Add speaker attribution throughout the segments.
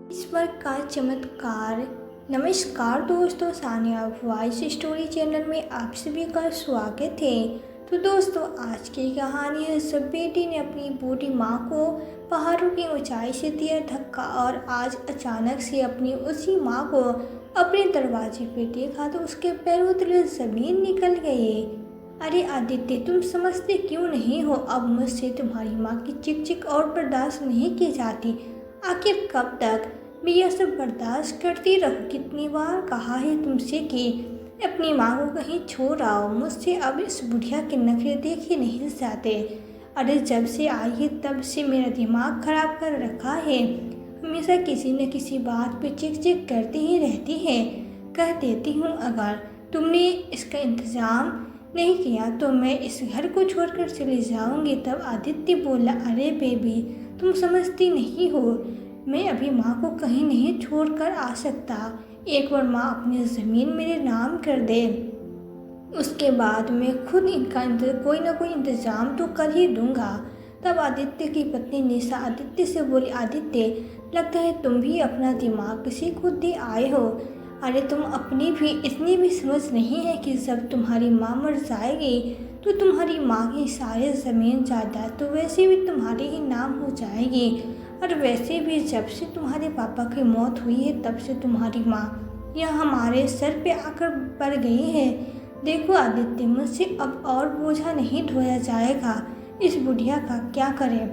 Speaker 1: ईश्वर का चमत्कार। नमस्कार दोस्तों, सानिया वॉइस स्टोरी चैनल में आप सभी का स्वागत है। तो दोस्तों, आज की कहानी है, सब बेटी ने अपनी बूढ़ी माँ को पहाड़ों की ऊंचाई से दिया धक्का और आज अचानक से अपनी उसी माँ को अपने दरवाजे पे देखा तो उसके पैरों तले जमीन निकल गई। अरे आदित्य, तुम समझते क्यों नहीं हो? अब मुझसे तुम्हारी माँ की चिक चिक और बर्दाश्त नहीं की जाती। आखिर कब तक मैं यह सब बर्दाश्त करती रहूं? कितनी बार कहा है तुमसे कि अपनी माँ को कहीं छोड़ आओ। मुझसे अब इस बुढ़िया के नखरे देखे नहीं जाते। अरे जब से आई है तब से मेरा दिमाग खराब कर रखा है। हमेशा किसी न किसी बात पे चिक चिक करती ही रहती है। कह देती हूँ अगर तुमने इसका इंतज़ाम नहीं किया तो मैं इस घर को छोड़कर चली जाऊंगी। तब आदित्य बोला, अरे बेबी, तुम समझती नहीं हो, मैं अभी माँ को कहीं नहीं छोड़कर आ सकता। एक बार माँ अपनी ज़मीन मेरे नाम कर दे, उसके बाद मैं खुद इनका कोई ना कोई इंतज़ाम तो कर ही दूंगा। तब आदित्य की पत्नी निशा आदित्य से बोली, आदित्य, लगता है तुम भी अपना दिमाग किसी को दे आए हो। अरे तुम अपनी भी इतनी भी समझ नहीं है कि जब तुम्हारी माँ मर जाएगी तो तुम्हारी माँ की सारी ज़मीन जायदाद तो वैसे भी तुम्हारे ही नाम हो जाएगी। और वैसे भी जब से तुम्हारे पापा की मौत हुई है तब से तुम्हारी माँ यह हमारे सर पे आकर पड़ गई है। देखो आदित्य, मुझसे अब और बोझा नहीं ढोया जाएगा। इस बुढ़िया का क्या करें?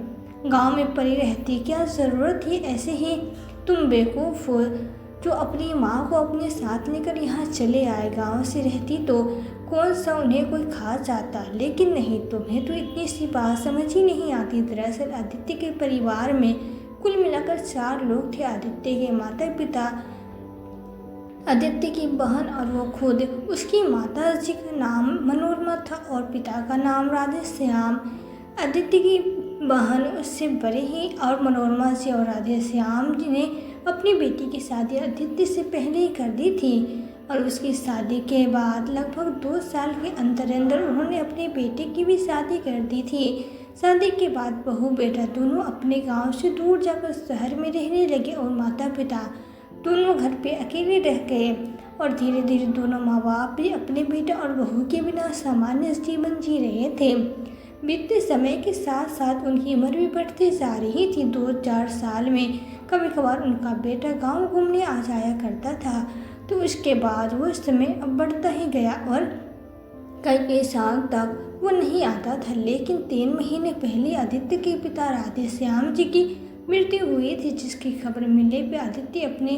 Speaker 1: गांव में पड़ी रहती क्या ज़रूरत थी? ऐसे ही तुम बेवकूफ़ हो जो अपनी माँ को अपने साथ लेकर यहाँ चले आए। गांव से रहती तो कौन सा उन्हें कोई खा जाता, लेकिन नहीं, तुम्हें तो इतनी सी बात समझ ही नहीं आती। दरअसल आदित्य के परिवार में कुल मिलाकर 4 लोग थे। आदित्य के माता पिता, आदित्य की बहन और वो खुद। उसकी माता जी का नाम मनोरमा था और पिता का नाम राधेश्याम। आदित्य की बहन उससे बड़े ही और मनोरमा जी और राधेश्याम जी ने अपनी बेटी की शादी आदित्य से पहले ही कर दी थी और उसकी शादी के बाद लगभग 2 साल के अंदर उन्होंने अपने बेटे की भी शादी कर दी थी। शादी के बाद बहू बेटा दोनों अपने गांव से दूर जाकर शहर में रहने लगे और माता पिता दोनों घर पे अकेले रह गए और धीरे धीरे दोनों माँ बाप भी अपने बेटा और बहू के बिना सामान्य जीवन जी रहे थे। बीतते समय के साथ साथ उनकी उम्र भी बढ़ती जा रही थी। 2-4 साल में कभी कभार उनका बेटा गांव घूमने आ जाया करता था, तो उसके बाद वो समय अब बढ़ता ही गया और कई साल तक वो नहीं आता था। लेकिन 3 महीने पहले आदित्य के पिता राधेश्याम जी की मृत्यु हुई थी, जिसकी खबर मिलने पे आदित्य अपने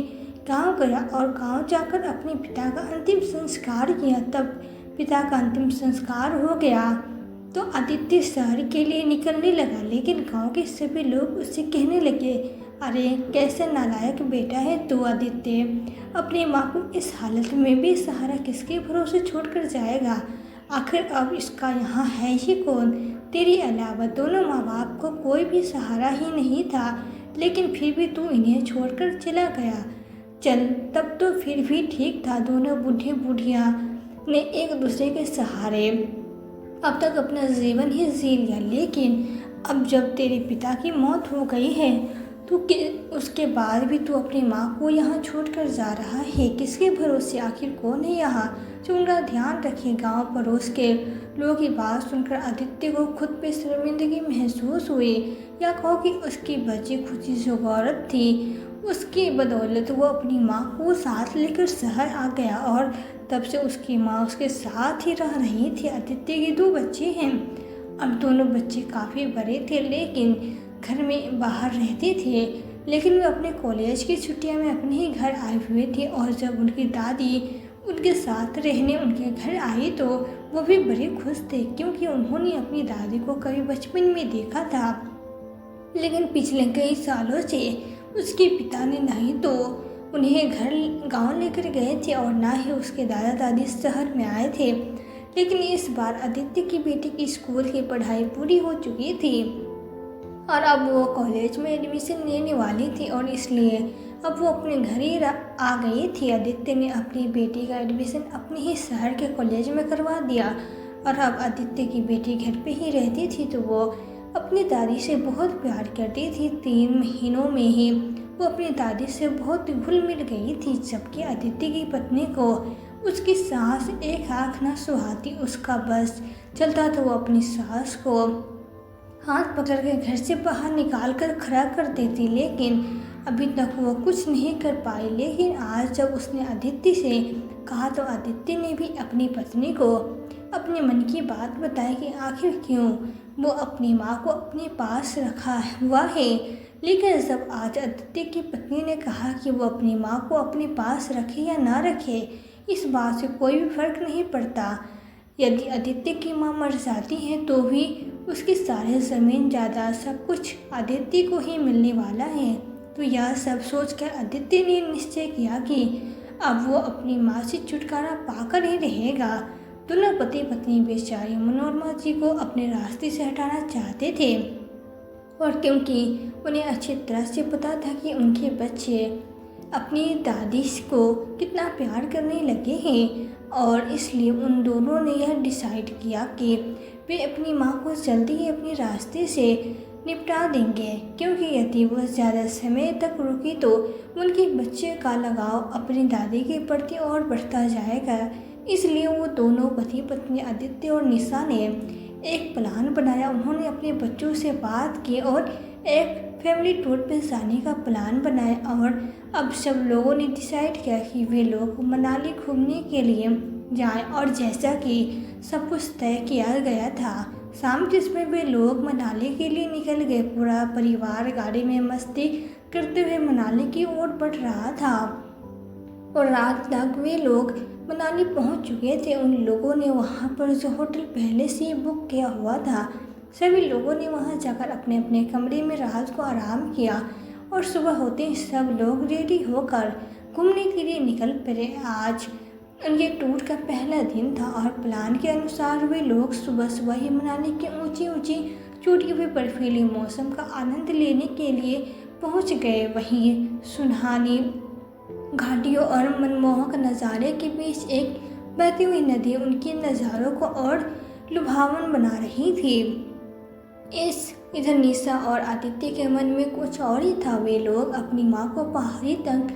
Speaker 1: गांव गया और गांव जाकर अपने पिता का अंतिम संस्कार किया। तब पिता का अंतिम संस्कार हो गया तो आदित्य शहर के लिए निकलने लगा, लेकिन गांव के सभी लोग उससे कहने लगे, अरे कैसे नालायक बेटा है तू आदित्य, अपनी माँ को इस हालत में भी सहारा किसके भरोसे छोड़कर जाएगा? आखिर अब इसका यहाँ है ही कौन? तेरे अलावा दोनों माँ बाप को कोई भी सहारा ही नहीं था, लेकिन फिर भी तू इन्हें छोड़कर चला गया। चल, तब तो फिर भी ठीक था, दोनों बूढ़े बुढ़िया ने एक दूसरे के सहारे अब तक अपना जीवन ही जी लिया। लेकिन अब जब तेरे पिता की मौत हो गई है तो उसके बाद भी तू अपनी माँ को यहाँ छोड़कर जा रहा है, किसके भरोसे? आखिर कौन है यहाँ जो उनका ध्यान रखे? गांव पड़ोस के लोगों की बात सुनकर आदित्य को खुद पे शर्मिंदगी महसूस हुई, या कहो कि उसकी बची खुची जो औरत थी उसकी बदौलत वो अपनी माँ को साथ लेकर शहर आ गया और तब से उसकी माँ उसके साथ ही रह रही थी। आदित्य के 2 बच्चे हैं। अब दोनों बच्चे काफ़ी बड़े थे, लेकिन घर में बाहर रहते थे, लेकिन वे अपने कॉलेज की छुट्टियों में अपने ही घर आए हुए थे। और जब उनकी दादी उनके साथ रहने उनके घर आई तो वो भी बड़े खुश थे, क्योंकि उन्होंने अपनी दादी को कभी बचपन में देखा था, लेकिन पिछले कई सालों से उसके पिता ने नहीं तो उन्हें घर गांव लेकर गए थे और ना ही उसके दादा दादी शहर में आए थे। लेकिन इस बार आदित्य की बेटी की स्कूल की पढ़ाई पूरी हो चुकी थी और अब वो कॉलेज में एडमिशन लेने वाली थी और इसलिए अब वो अपने घर ही आ गई थी। आदित्य ने अपनी बेटी का एडमिशन अपने ही शहर के कॉलेज में करवा दिया और अब आदित्य की बेटी घर पे ही रहती थी, तो वो अपनी दादी से बहुत प्यार करती थी। 3 महीनों में ही वो अपनी दादी से बहुत घुल मिल गई थी, जबकि अदिति की पत्नी को उसकी सास एक आँख न सुहाती। उसका बस चलता तो वो अपनी सास को हाथ पकड़ के घर से बाहर निकाल कर खड़ा कर देती, लेकिन अभी तक वो कुछ नहीं कर पाई। लेकिन आज जब उसने अदिति से कहा तो अदिति ने भी अपनी पत्नी को अपने मन की बात बताई कि आखिर क्यों वो अपनी माँ को अपने पास रखा हुआ है। लेकिन जब आज अदिति की पत्नी ने कहा कि वो अपनी माँ को अपने पास रखे या ना रखे, इस बात से कोई भी फर्क नहीं पड़ता। यदि अदिति की माँ मर जाती है तो भी उसकी सारी ज़मीन जायदाद सब कुछ अदिति को ही मिलने वाला है। तो यह सब सोचकर अदिति ने निश्चय किया कि अब वो अपनी माँ से छुटकारा पाकर ही रहेगा। दोनों पति पत्नी बेचारी मनोरमा जी को अपने रास्ते से हटाना चाहते थे, और क्योंकि उन्हें अच्छी तरह से पता था कि उनके बच्चे अपनी दादी को कितना प्यार करने लगे हैं, और इसलिए उन दोनों ने यह डिसाइड किया कि वे अपनी माँ को जल्दी ही अपने रास्ते से निपटा देंगे, क्योंकि यदि वह ज़्यादा समय तक रुकी तो उनके बच्चे का लगाव अपनी दादी के प्रति और बढ़ता जाएगा। इसलिए वो दोनों पति पत्नी अदिति और निशा ने एक प्लान बनाया। उन्होंने अपने बच्चों से बात की और एक फैमिली टूर पर जाने का प्लान बनाया, और अब सब लोगों ने डिसाइड किया कि वे लोग मनाली घूमने के लिए जाएं। और जैसा कि सब कुछ तय किया गया था, शाम जिसमें वे लोग मनाली के लिए निकल गए। पूरा परिवार गाड़ी में मस्ती करते हुए मनाली की ओर बढ़ रहा था, और रात तक वे लोग मनाली पहुंच चुके थे। उन लोगों ने वहां पर जो होटल पहले से बुक किया हुआ था, सभी लोगों ने वहां जाकर अपने अपने कमरे में रात को आराम किया, और सुबह होते ही सब लोग रेडी होकर घूमने के लिए निकल पड़े। आज उनके टूर का पहला दिन था, और प्लान के अनुसार वे लोग सुबह सुबह ही मनाली के ऊंची ऊंची चोटियों पर बर्फीले मौसम का आनंद लेने के लिए पहुंच गए। वहीं सुनहनी घाटियों और मनमोहक नज़ारे के बीच एक बहती हुई नदी उनके नज़ारों को और लुभावन बना रही थी। इधर निशा और आदित्य के मन में कुछ और ही था। वे लोग अपनी माँ को पहाड़ी तक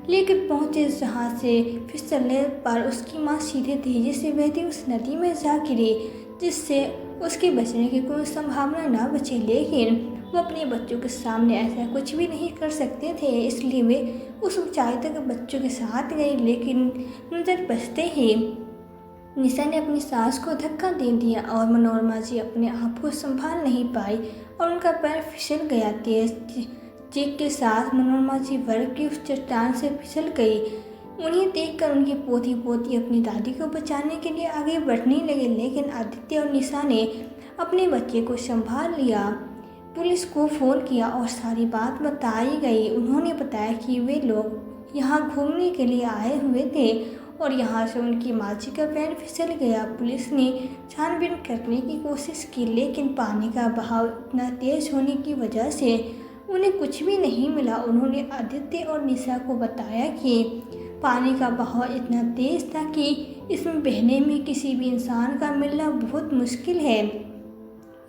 Speaker 1: लेकर पहुंचे, जहाँ से फिसलने पर उसकी माँ सीधे तेजी से बहती उस नदी में जा गिरी, जिससे उसके बचने की कोई संभावना न बचे। लेकिन वो अपने बच्चों के सामने ऐसा कुछ भी नहीं कर सकते थे, इसलिए वे उस ऊंचाई तक बच्चों के साथ गए। लेकिन नजर बचते ही निशा ने अपनी सास को धक्का दे दिया, और मनोरमा जी अपने आप को संभाल नहीं पाई और उनका पैर फिसल गया। तेज चीख के साथ मनोरमा जी बर्फ की उस चट्टान से फिसल गई। उन्हें देखकर उनके पोती पोती अपनी दादी को बचाने के लिए आगे बढ़ने लगे, लेकिन आदित्य और निशा ने अपने बच्चे को संभाल लिया। पुलिस को फ़ोन किया और सारी बात बताई गई। उन्होंने बताया कि वे लोग यहाँ घूमने के लिए आए हुए थे, और यहाँ से उनकी माँ जी का पैर फिसल गया। पुलिस ने छानबीन करने की कोशिश की, लेकिन पानी का बहाव इतना तेज होने की वजह से उन्हें कुछ भी नहीं मिला। उन्होंने आदित्य और निशा को बताया कि पानी का बहाव इतना तेज था कि इसमें बहने में किसी भी इंसान का मिलना बहुत मुश्किल है,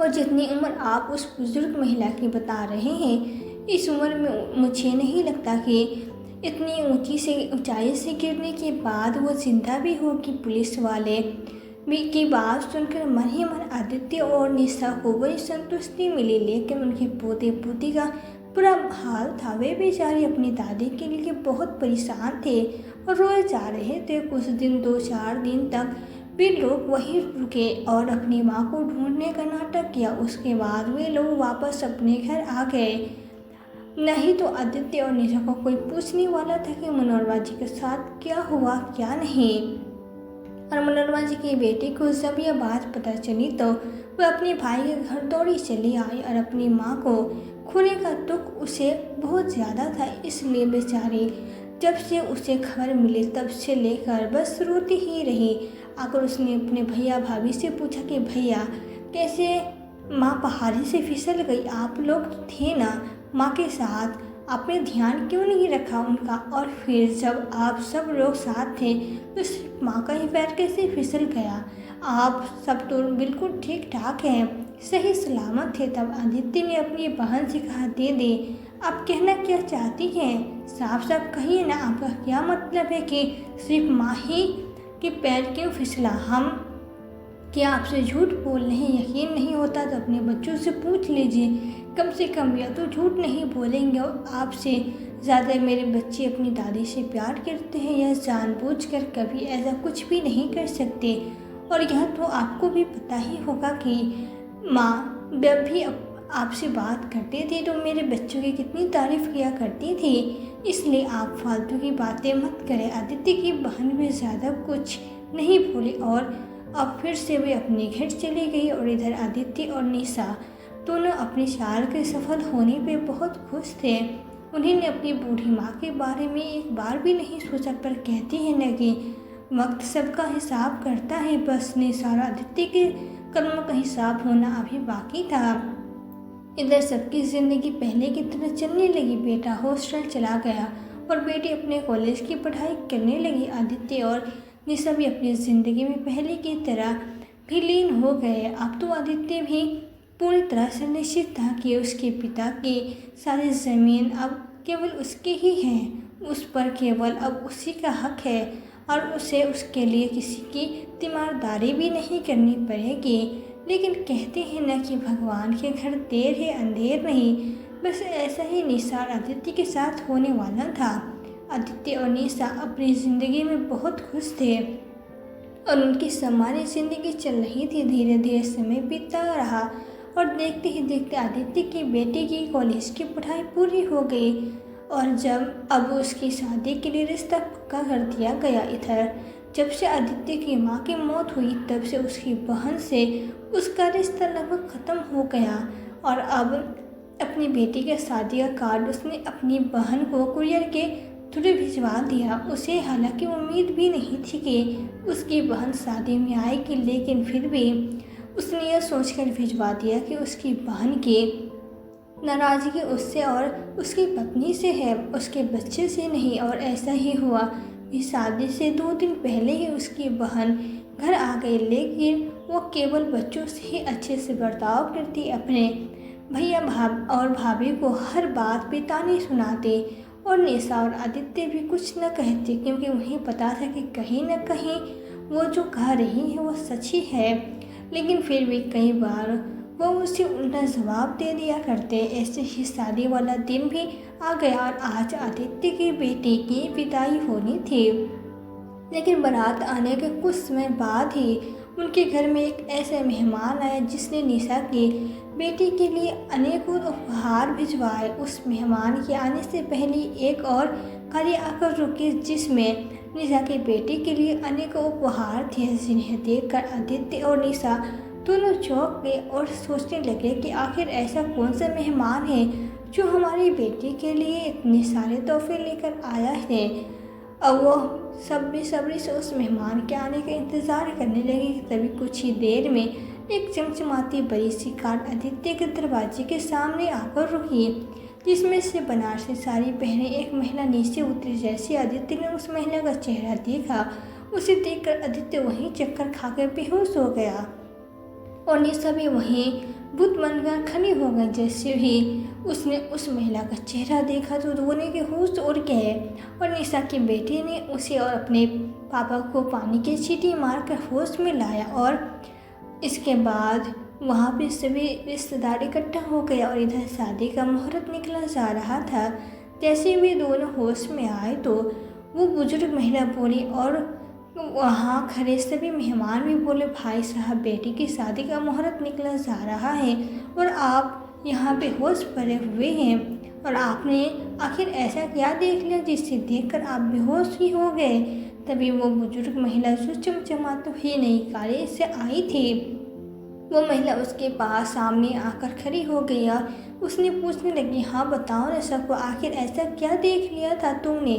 Speaker 1: और जितनी उम्र आप उस बुजुर्ग महिला की बता रहे हैं, इस उम्र में मुझे नहीं लगता कि इतनी ऊंचाई से गिरने के बाद वो जिंदा भी होगी। पुलिस वाले की बात सुनकर मन ही मन आदित्य और निशा को बड़ी संतुष्टि मिली, लेकिन उनके पोते पोती का बुरा हाल था। वे बेचारे अपनी दादी के लिए बहुत परेशान थे और रोए जा रहे थे। कुछ दिन 2-4 दिन तक वे लोग वहीं रुके और अपनी माँ को ढूंढने का नाटक किया। उसके बाद वे लोग वापस अपने घर आ गए। नहीं तो आदित्य और निशा को कोई पूछने वाला था कि मनोरमा जी के साथ क्या हुआ क्या नहीं। और मनोरमा जी की बेटी को जब यह बात पता चली तो वह अपने भाई के घर दौड़ी चली आई, और अपनी माँ को खोने का दुख उसे बहुत ज़्यादा था। इसलिए बेचारी जब से उसे खबर मिली तब से लेकर बस रोती ही रही। आकर उसने अपने भैया भाभी से पूछा कि भैया कैसे माँ पहाड़ी से फिसल गई, आप लोग थे ना माँ के साथ, आपने ध्यान क्यों नहीं रखा उनका? और फिर जब आप सब लोग साथ थे तो सिर्फ माँ का ही पैर कैसे फिसल गया? आप सब तो बिल्कुल ठीक ठाक हैं, सही सलामत थे। तब आदित्य ने अपनी बहन से कहा, दे आप कहना क्या चाहती हैं? साफ साफ कहिए ना, आपका क्या मतलब है कि सिर्फ माँ ही के पैर क्यों फिसला? हम क्या आपसे झूठ बोलने हैं यकीन नहीं होता तो अपने बच्चों से पूछ लीजिए, कम से कम या तो झूठ नहीं बोलेंगे। और आपसे ज़्यादा मेरे बच्चे अपनी दादी से प्यार करते हैं या जानबूझकर कभी ऐसा कुछ भी नहीं कर सकते। और यह तो आपको भी पता ही होगा कि माँ जब भी आपसे बात करते थे तो मेरे बच्चों की कितनी तारीफ़ किया करती थी। इसलिए आप फालतू की बातें मत करें। आदित्य की बहन भी ज़्यादा कुछ नहीं बोली और अब फिर से वे अपने घर चली गई। और इधर आदित्य और निशा दोनों अपनी चाल के सफल होने पे बहुत खुश थे। उन्होंने अपनी बूढ़ी माँ के बारे में एक बार भी नहीं सोचा, पर कहती है न कि वक्त सबका हिसाब करता है। बस निशा और आदित्य के कर्मों का हिसाब होना अभी बाकी था। इधर सबकी ज़िंदगी पहले की तरह चलने लगी। बेटा हॉस्टल चला गया और बेटी अपने कॉलेज की पढ़ाई करने लगी। आदित्य और निशा भी अपनी ज़िंदगी में पहले की तरह विलीन हो गए। अब तो आदित्य भी पूरी तरह से निश्चित था कि उसके पिता की सारी ज़मीन अब केवल उसकी ही है, उस पर केवल अब उसी का हक है और उसे उसके लिए किसी की तीमारदारी भी नहीं करनी पड़ेगी। लेकिन कहते हैं न कि भगवान के घर देर है अंधेर नहीं। बस ऐसा ही निशा और आदित्य के साथ होने वाला था। आदित्य और निशा अपनी ज़िंदगी में बहुत खुश थे और उनकी सामान्य ज़िंदगी चल रही थी। धीरे धीरे समय बीतता रहा और देखते ही देखते आदित्य की बेटी की कॉलेज की पढ़ाई पूरी हो गई और जब अब उसकी शादी के लिए रिश्ता पक्का कर दिया गया। इधर जब से आदित्य की माँ की मौत हुई तब से उसकी बहन से उसका रिश्ता लगभग ख़त्म हो गया और अब अपनी बेटी के शादी का कार्ड उसने अपनी बहन को कुरियर के थ्रू भिजवा दिया। उसे हालांकि उम्मीद भी नहीं थी कि उसकी बहन शादी में आएगी, लेकिन फिर भी उसने यह सोचकर भिजवा दिया कि उसकी बहन की नाराज़गी उससे और उसकी पत्नी से है, उसके बच्चे से नहीं। और ऐसा ही हुआ। इस शादी से 2 दिन पहले ही उसकी बहन घर आ गई, लेकिन वो केवल बच्चों से ही अच्छे से बर्ताव करती, अपने भैया और भाभी को हर बात पे ताने सुनाते और निशा और आदित्य भी कुछ न कहते, क्योंकि उन्हें पता था कि कहीं न कहीं वो जो कह रही है वो सच ही है। लेकिन फिर भी कई बार वो उसे उल्टा जवाब दे दिया करते। ऐसे ही शादी वाला दिन भी आ गया और आज आदित्य की बेटी की विदाई होनी थी। लेकिन बारात आने के कुछ समय बाद ही उनके घर में एक ऐसा मेहमान आया जिसने निशा की बेटी के लिए अनेकों उपहार भिजवाए। उस मेहमान के आने से पहले एक और गाड़ी आकर रुकी जिसमें निशा की बेटी के लिए अनेकों उपहार थे, जिन्हें देखकर आदित्य और निशा दोनों चौंक गए और सोचने लगे कि आखिर ऐसा कौन सा मेहमान है जो हमारी बेटी के लिए इतने सारे तोहफे लेकर आया है। अब वो सब बेसब्री से उस मेहमान के आने का इंतज़ार करने लगे। तभी कुछ ही देर में एक चमचमाती बड़ी सी कार आदित्य के दरवाजे के सामने आकर रुकी, जिसमें से बनारसी साड़ी पहने एक महिला नीचे उतरी। जैसे आदित्य ने उस महिला का चेहरा देखा, उसे देखकर आदित्य वहीं चक्कर खाकर बेहोश हो गया और निशा भी वहीं बुत बनकर खड़ी हो गई। जैसे ही उसने उस महिला का चेहरा देखा तो रोने के होश उड़ गए और निशा की बेटी ने उसे और अपने पापा को पानी की छींटी मारकर होश में लाया। और इसके बाद वहाँ पे सभी रिश्तेदार इकट्ठा हो गए और इधर शादी का मुहूर्त निकला जा रहा था। जैसे वे दोनों होश में आए तो वो बुजुर्ग महिला बोली और वहाँ खड़े सभी मेहमान भी बोले, भाई साहब बेटी की शादी का मुहूर्त निकला जा रहा है और आप यहाँ पे होश पड़े हुए हैं और आपने आखिर ऐसा क्या देख लिया जिससे देखकर आप बेहोश ही हो गए। तभी वो बुजुर्ग महिला जो चमचमाती हुई नई गाड़ी से आई थी, वो महिला उसके पास सामने आकर खड़ी हो गई और उसने पूछने लगी, हाँ बताओ ना सबको, आखिर ऐसा क्या देख लिया था तुमने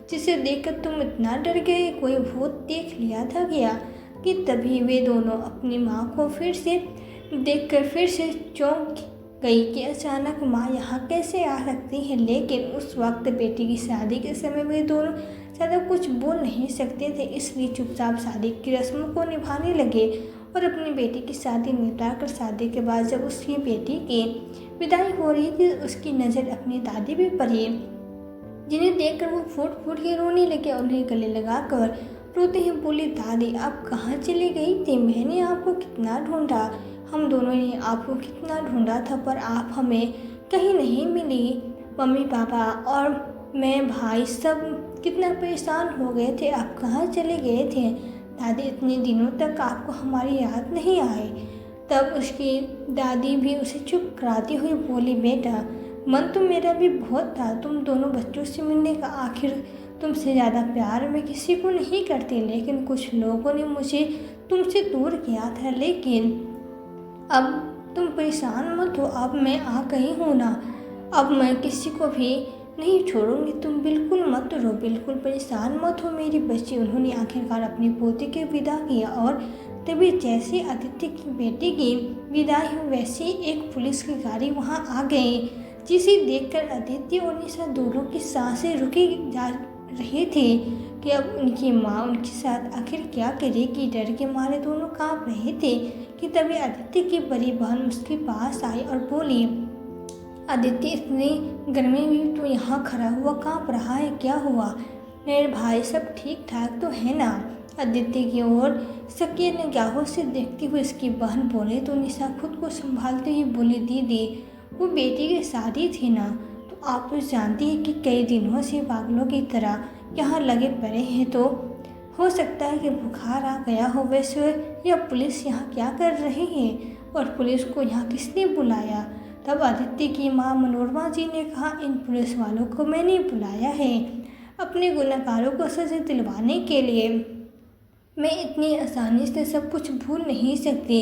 Speaker 1: जिसे देखकर तुम इतना डर गए? कोई भूत देख लिया था क्या? कि तभी वे दोनों अपनी माँ को फिर से देखकर फिर से चौंक गई कि अचानक माँ यहाँ कैसे आ सकती है। लेकिन उस वक्त बेटी की शादी के समय वे दोनों ज़्यादा कुछ बोल नहीं सकते थे, इसलिए चुपचाप शादी की रस्मों को निभाने लगे और अपनी बेटी की शादी निपटा कर शादी के बाद जब उसकी बेटी की विदाई हो रही थी, उसकी नज़र अपनी दादी पे पड़ी, जिन्हें देखकर वो फूट फूट के रोने लगे। उन्हें गले लगाकर रोते ही बोली, दादी आप कहाँ चली गई थी? मैंने आपको कितना ढूंढा, हम दोनों ने आपको कितना ढूंढा था, पर आप हमें कहीं नहीं मिली। मम्मी पापा और मैं भाई सब कितना परेशान हो गए थे, आप कहाँ चले गए थे? दादी इतने दिनों तक आपको हमारी याद नहीं आई। तब उसकी दादी भी उसे चुप कराती हुई बोली, बेटा मन तो मेरा भी बहुत था तुम दोनों बच्चों से मिलने का, आखिर तुमसे ज़्यादा प्यार मैं किसी को नहीं करती, लेकिन कुछ लोगों ने मुझे तुमसे दूर किया था। लेकिन अब तुम परेशान मत हो, अब मैं आ गई हूँ ना, अब मैं किसी को भी नहीं छोड़ूंगी, तुम बिल्कुल मत रो, बिल्कुल परेशान मत हो मेरी बच्ची। उन्होंने आखिरकार अपनी पोती के विदा किया और तभी जैसे आदित्य की बेटी की विदाई हुई वैसे ही एक पुलिस की गाड़ी वहाँ आ गई, जिसे देखकर आदित्य और निशा दोनों की सांसें रुकी जा रही थी कि अब उनकी माँ उनके साथ आखिर क्या करेगी। डर के मारे दोनों कांप रहे थे कि तभी आदित्य की बड़ी बहन उसके पास आई और बोली, आदित्य इतनी गर्मी में तो यहाँ खड़ा हुआ कांप रहा है, क्या हुआ? मेरे भाई सब ठीक ठाक तो है ना? आदित्य की ओर शकीर निगाहों से देखती हुई उसकी बहन बोले तो निशा खुद को संभालते हुए बोली, दीदी वो बेटी की शादी थी ना, तो आप तो जानती है कि कई दिनों से पागलों की तरह यहाँ लगे पड़े हैं, तो हो सकता है कि बुखार आ गया हो। वैसे यह पुलिस यहाँ क्या कर रही है और पुलिस को यहाँ किसने बुलाया? तब आदित्य की माँ मनोरमा जी ने कहा, इन पुलिस वालों को मैंने बुलाया है अपने गुनहगारों को सजा दिलवाने के लिए। मैं इतनी आसानी से सब कुछ भूल नहीं सकती।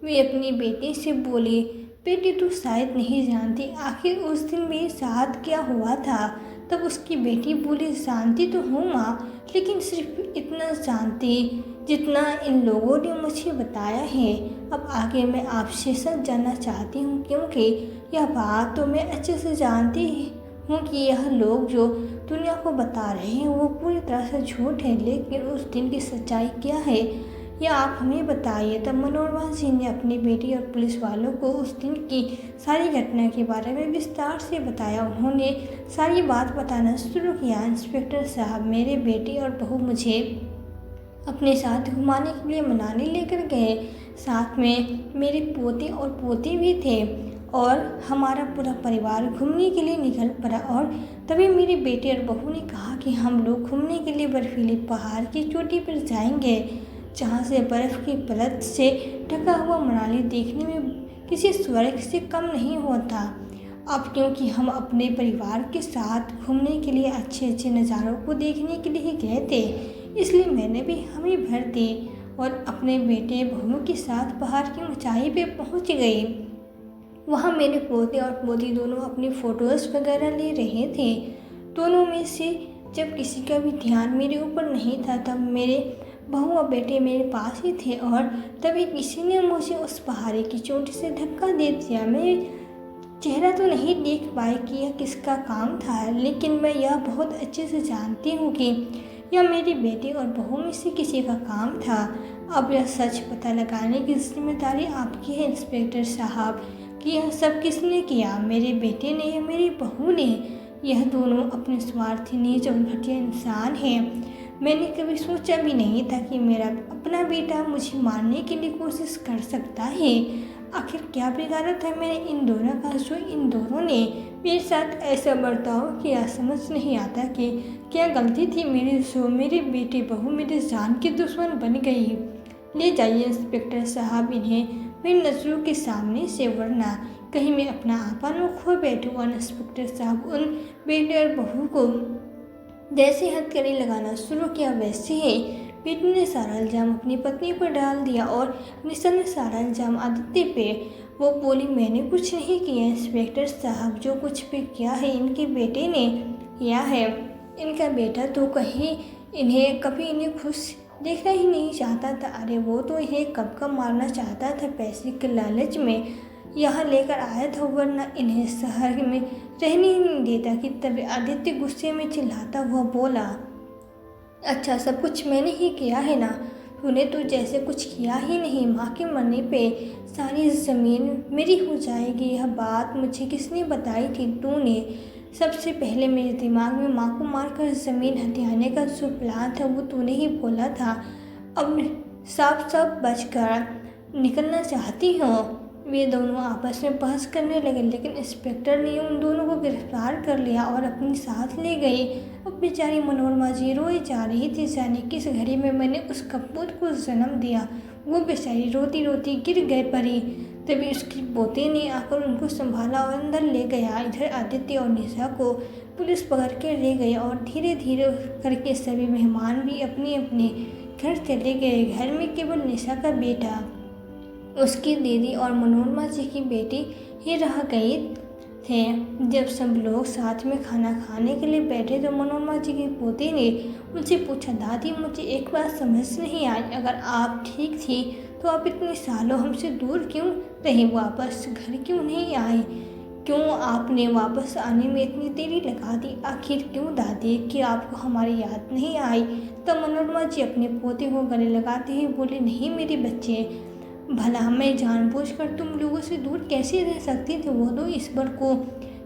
Speaker 1: वे अपनी बेटी से बोली, बेटी तू शायद नहीं जानती आखिर उस दिन मेरे साथ क्या हुआ था। तब उसकी बेटी बोली, जानती तो हूँ माँ, लेकिन सिर्फ इतना जानती जितना इन लोगों ने मुझे बताया है। अब आगे मैं आपसे सच जानना चाहती हूँ, क्योंकि यह बात तो मैं अच्छे से जानती हूँ कि यह लोग जो दुनिया को बता रहे हैं वो पूरी तरह से झूठ है, लेकिन उस दिन की सच्चाई क्या है यह आप हमें बताइए। तब मनोरमा जी ने अपनी बेटी और पुलिस वालों को उस दिन की सारी घटना के बारे में विस्तार से बताया। उन्होंने सारी बात बताना शुरू किया। इंस्पेक्टर साहब, मेरे बेटी और बहू मुझे अपने साथ घुमाने के लिए मनाली लेकर गए, साथ में मेरे पोते और पोती भी थे और हमारा पूरा परिवार घूमने के लिए निकल पड़ा। और तभी मेरे बेटे और बहू ने कहा कि हम लोग घूमने के लिए बर्फीले पहाड़ की चोटी पर जाएंगे, जहाँ से बर्फ़ की परत से ढका हुआ मनाली देखने में किसी स्वर्ग से कम नहीं होता। अब क्योंकि हम अपने परिवार के साथ घूमने के लिए अच्छे अच्छे नज़ारों को देखने के लिए गए थे, इसलिए मैंने भी हमें भर दी और अपने बेटे बहू के साथ पहाड़ की ऊंचाई पे पहुंच गई। वहाँ मेरे पोते और पोती दोनों अपनी फ़ोटोज़ वगैरह ले रहे थे। दोनों में से जब किसी का भी ध्यान मेरे ऊपर नहीं था, तब मेरे बहू और बेटे मेरे पास ही थे और तभी किसी ने मुझे उस पहाड़ी की चोटी से धक्का दे दिया। मैं चेहरा तो नहीं देख पाई कि यह किसका काम था, लेकिन मैं यह बहुत अच्छे से जानती हूँ कि यह मेरी बेटी और बहू में से किसी का काम था। अब यह सच पता लगाने की जिम्मेदारी आपकी है इंस्पेक्टर साहब कि यह सब किसने किया, मेरे बेटे ने या मेरी बहू ने। यह दोनों अपने स्वार्थी नीच और घटिया इंसान हैं। मैंने कभी सोचा भी नहीं था कि मेरा अपना बेटा मुझे मारने की भी कोशिश कर सकता है। आखिर क्या बिगाड़ा था मैंने इन दोनों का जो इन दोनों ने मेरे साथ ऐसा बर्ताव किया। समझ नहीं आता कि क्या गलती थी मेरी जो मेरे बेटे बहू मेरे जान की दुश्मन बन गई। ले जाइए इंस्पेक्टर साहब इन्हें मेरी नज़रों के सामने से, वरना कहीं मैं अपना आपा न खो बैठूँ। और इंस्पेक्टर साहब उन बेटे और बहू को जैसे हथकड़ी लगाना शुरू किया, वैसे ही बेटी ने सारा इल्ज़ाम अपनी पत्नी पर डाल दिया और निशा ने सारा इल्ज़ाम आदित्य पे। वो बोली, मैंने कुछ नहीं किया इंस्पेक्टर साहब, जो कुछ भी किया है इनके बेटे ने किया है। इनका बेटा तो कभी इन्हें खुश देखना ही नहीं चाहता था। अरे वो तो इन्हें कब कब मारना चाहता था, पैसे के लालच में यहाँ लेकर आया था, वरना इन्हें शहर में रहने ही नहीं देता। कि तभी आदित्य गुस्से में चिल्लाता हुआ बोला, अच्छा सब कुछ मैंने ही किया है ना, तूने तो जैसे कुछ किया ही नहीं। माँ के मरने पे सारी ज़मीन मेरी हो जाएगी। यह बात मुझे किसने बताई थी? तूने। सबसे पहले मेरे दिमाग में माँ को मारकर ज़मीन हथियाने का जो प्लान था वो तूने ही बोला था। अब साफ साफ बचकर निकलना चाहती हो। वे दोनों आपस में बहस करने लगे, लेकिन इंस्पेक्टर ने उन दोनों को गिरफ्तार कर लिया और अपने साथ ले गई। अब बेचारी मनोरमा जी रोई जा रही थी, जाने किस घड़ी में मैंने उस कपूत को जन्म दिया। वो बेचारी रोती रोती गिर गए पड़ी। तभी उसकी पोते ने आकर उनको संभाला और अंदर ले गया। इधर आदित्य और निशा को पुलिस पकड़ के ले गई और धीरे धीरे करके सभी मेहमान भी अपने अपने घर चले गए। घर में केवल निशा का बेटा, उसकी दीदी और मनोरमा जी की बेटी ही रह गई थे। जब सब लोग साथ में खाना खाने के लिए बैठे तो मनोरमा जी की पोती ने उनसे पूछा, दादी मुझे एक बात समझ नहीं आई, अगर आप ठीक थी तो आप इतने सालों हमसे दूर क्यों रही? वापस घर क्यों नहीं आई? क्यों आपने वापस आने में इतनी देरी लगा दी? आखिर क्यों दादी, कि आपको हमारी याद नहीं आई? तब मनोरमा जी अपने पोते को गले लगाते ही बोले, नहीं मेरे बच्चे, भला मैं जानबूझकर तुम लोगों से दूर कैसे रह सकती थी? वो तो ईश्वर को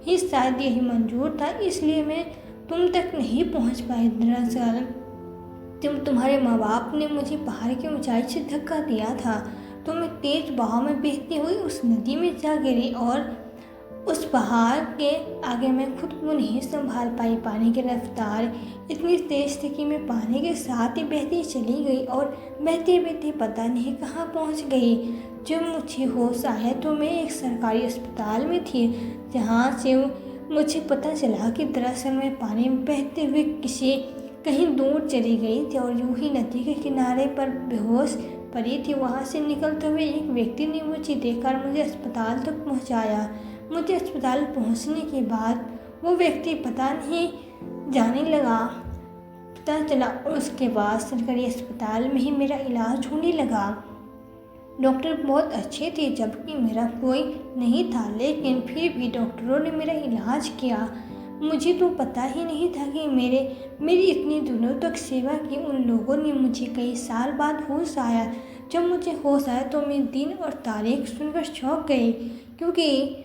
Speaker 1: ही शायद यही मंजूर था, इसलिए मैं तुम तक नहीं पहुंच पाई। दरअसल तुम्हारे माँ बाप ने मुझे पहाड़ की ऊंचाई से धक्का दिया था, तो मैं तेज बहाव में बहती हुई उस नदी में जा गिरी और उस पहाड़ के आगे मैं खुद को नहीं संभाल पाई। पानी की रफ्तार इतनी तेज थी कि मैं पानी के साथ ही बहती चली गई और बहते बहते पता नहीं कहाँ पहुँच गई। जब मुझे होश आया तो मैं एक सरकारी अस्पताल में थी, जहाँ से मुझे पता चला कि दरअसल मैं पानी में बहते हुए कहीं दूर चली गई थी और यूं ही नदी के किनारे पर बेहोश पड़ी थी। वहाँ से निकलते हुए एक व्यक्ति ने मुझे देखकर मुझे अस्पताल तक पहुँचाया। मुझे अस्पताल पहुंचने के बाद वो व्यक्ति पता नहीं जाने लगा, पता चला, और उसके बाद सरकारी अस्पताल में ही मेरा इलाज होने लगा। डॉक्टर बहुत अच्छे थे, जबकि मेरा कोई नहीं था, लेकिन फिर भी डॉक्टरों ने मेरा इलाज किया। मुझे तो पता ही नहीं था कि मेरी इतनी दिनों तक सेवा की उन लोगों ने। मुझे कई साल बाद होश आया। जब मुझे होश आया तो मैं दिन और तारीख सुनकर चौंक गई, क्योंकि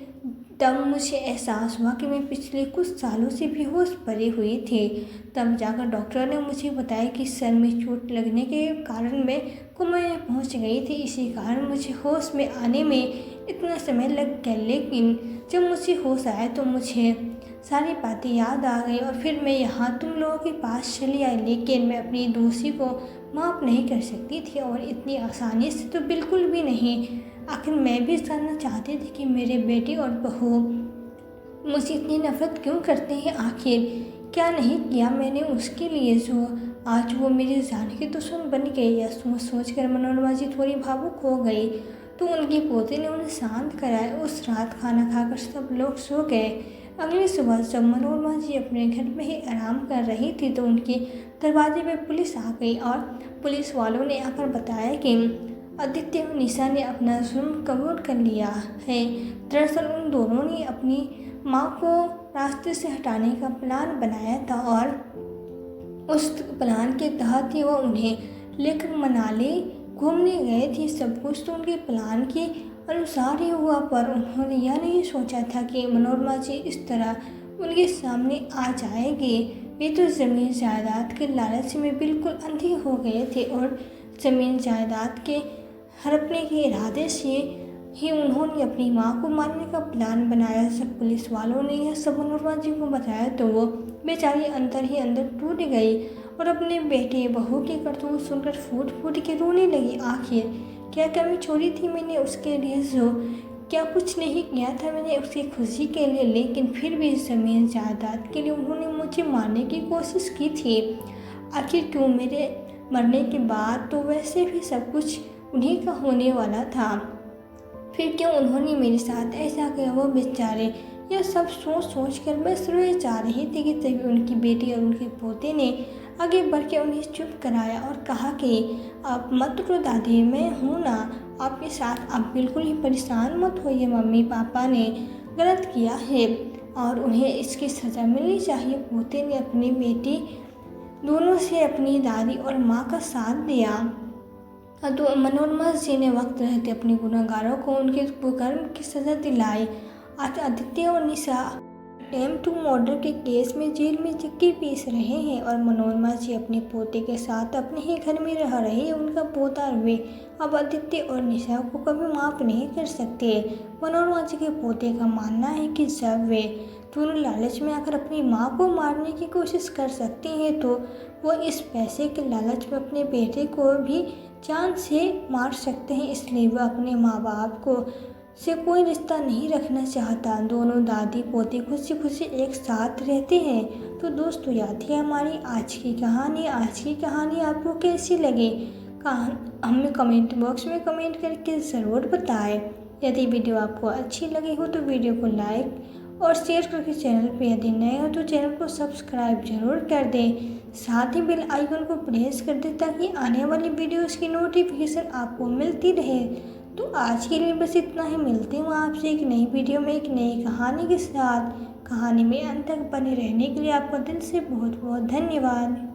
Speaker 1: तब मुझे एहसास हुआ कि मैं पिछले कुछ सालों से बेहोश पड़ी हुई थी। तब जाकर डॉक्टर ने मुझे बताया कि सर में चोट लगने के कारण मैं कोमा में पहुंच गई थी। इसी कारण मुझे होश में आने में इतना समय लग गया, लेकिन जब मुझे होश आया तो मुझे सारी बातें याद आ गई और फिर मैं यहाँ तुम लोगों के पास चली आई। लेकिन मैं अपनी दोषी को माफ़ नहीं कर सकती थी, और इतनी आसानी से तो बिल्कुल भी नहीं। आखिर मैं भी जानना चाहती थी कि मेरे बेटे और बहू मुझे इतनी नफरत क्यों करते हैं। आखिर क्या नहीं किया मैंने उसके लिए जो आज वो मेरी जान की दुश्मन बन गई। या सोच कर मनोरमा जी थोड़ी भावुक हो गई, तो उनकी पोते ने उन्हें शांत कराया। उस रात खाना खाकर सब लोग सो गए। अगली सुबह जब मनोरमा जी अपने घर में ही आराम कर रही थी तो उनके दरवाजे पे पुलिस आ गई और पुलिस वालों ने आकर बताया कि आदित्य और निशा ने अपना जुर्म कबूल कर लिया है। दरअसल उन दोनों ने अपनी माँ को रास्ते से हटाने का प्लान बनाया था और उस प्लान के तहत ही वह उन्हें लेकर मनाली घूमने गए थे। सब कुछ तो उनके प्लान के अनुसार ही हुआ, पर उन्होंने यह नहीं सोचा था कि मनोरमा जी इस तरह उनके सामने आ जाएगी। वे तो ज़मीन जायदाद के लालच में बिल्कुल अंधे हो गए थे और ज़मीन जायदाद के हड़पने के इरादे से ही उन्होंने अपनी माँ को मारने का प्लान बनाया। जब पुलिस वालों ने यह सब मनोरमा जी को बताया तो वो बेचारी अंदर ही अंदर टूट गई और अपने बेटे बहू की करतूत सुनकर फूट फूट के रोने लगी। आखिर क्या कमी छोड़ी थी मैंने उसके लिए? जो क्या कुछ नहीं किया था मैंने उसकी खुशी के लिए, लेकिन फिर भी ज़मीन जायदाद के लिए उन्होंने मुझे मारने की कोशिश की थी। आखिर क्यों? मेरे मरने के बाद तो वैसे भी सब कुछ उन्हीं का होने वाला था, फिर क्यों उन्होंने मेरे साथ ऐसा किया? वो बेचारे यह सब सोच कर बस रोए जा रही थी कि तभी उनकी बेटी और उनके पोते ने आगे बढ़ के उन्हें चुप कराया और कहा कि आप मत रो दादी, मैं हूँ ना आपके साथ, आप बिल्कुल ही परेशान मत होइए। मम्मी पापा ने गलत किया है और उन्हें इसकी सज़ा मिलनी चाहिए। पोते ने अपनी बेटी दोनों से अपनी दादी और माँ का साथ दिया तो मनोरमा जी ने वक्त रहते अपने गुनहगारों को उनके कुकर्म की सज़ा दिलाई। आज आदित्य और निशा अटेम्प्ट टू मर्डर के केस में जेल में चक्की पीस रहे हैं और मनोरमा जी अपने पोते के साथ अपने ही घर में रह रहे हैं। उनका पोता वे अब आदित्य और निशा को कभी माफ़ नहीं कर सकते। मनोरमा जी के पोते का मानना है कि जब वे दोनों लालच में आकर अपनी माँ को मारने की कोशिश कर सकते हैं तो वो इस पैसे के लालच में अपने बेटे को भी जान से मार सकते हैं। इसलिए वह अपने माँ बाप को से कोई रिश्ता नहीं रखना चाहता। दोनों दादी पोते खुशी खुशी एक साथ रहते हैं। तो दोस्तों, याद है हमारी आज की कहानी आपको कैसी लगी? हमें कमेंट बॉक्स में कमेंट करके ज़रूर बताएं। यदि वीडियो आपको अच्छी लगी हो तो वीडियो को लाइक और शेयर करके चैनल पर यदि नए हो तो चैनल को सब्सक्राइब जरूर कर दें। साथ ही बेल आइकन को प्रेस कर दें ताकि आने वाली वीडियोस की नोटिफिकेशन आपको मिलती रहे। तो आज के लिए बस इतना ही। मिलती हूँ आपसे एक नई वीडियो में एक नई कहानी के साथ। कहानी में अंत तक बने रहने के लिए आपका दिल से बहुत बहुत धन्यवाद।